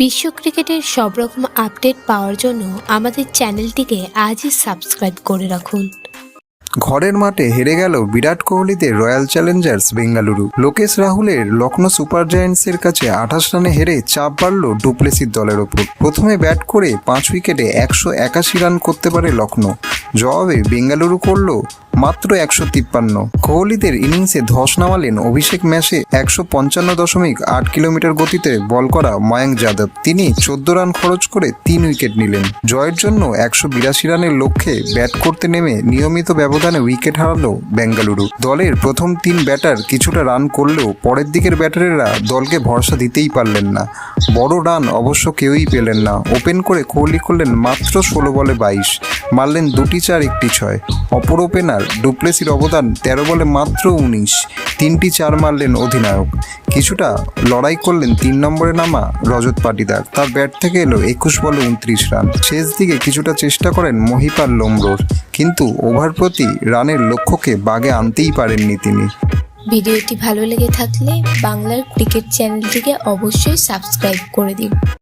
বিশ্ব ক্রিকেটের সব রকম আপডেট পাওয়ার জন্য আমাদের চ্যানেলটিকে আজই সাবস্ক্রাইব করে রাখুন। ঘরের মাঠে হেরে গেল বিরাট কোহলিদের রয়্যাল চ্যালেঞ্জার্স বেঙ্গালুরু। লোকেশ রাহুলের লখনৌ সুপার জায়ান্টসের কাছে 28 রানে হেরে চাপ বাড়ল ডুপ্লেসির দলের ওপর। প্রথমে ব্যাট করে 5 উইকেটে 181 রান করতে পারে লখনৌ। জবাবে বেঙ্গালুরু করল মাত্র 153। কোহলিদের ইনিংসে ধস নামালেন অভিষেক ম্যাচে 155.8 কিলোমিটার গতিতে বল করা ময়াঙ্ক যাদব। তিনি 14 রান খরচ করে 3 উইকেট নিলেন। জয়ের জন্য 182 রানের লক্ষ্যে ব্যাট করতে নেমে নিয়মিত ব্যবধানে উইকেট হারালো বেঙ্গালুরু। দলের প্রথম 3 ব্যাটার কিছুটা রান করলেও পরের দিকের ব্যাটারেরা দলকে ভরসা দিতেই পারলেন না। বড় রান অবশ্য কেউই পেলেন না। ওপেন করে কোহলি করলেন মাত্র 16 বলে 22, মারলেন 2টি 4 1টি 6। অপর ওপেনার ডুপ্লেসির অবদান 13 বলে মাত্র 19, 3টি 4 মারলেন অধিনায়ক। কিছুটা লড়াই করলেন 3 নম্বরে নামা রজত পাটিদার। তার ব্যাট থেকে এলো 21 বলে 29 রান। শেষ দিকে কিছুটা চেষ্টা করেন মহিপাল লোমরোর, কিন্তু ওভার প্রতি রানের লক্ষ্যকে বাগে আনতেই পারেননি তিনি। ভিডিওটি ভালো লেগে থাকলে বাংলার ক্রিকেট চ্যানেলটিকে অবশ্যই সাবস্ক্রাইব করে দিন।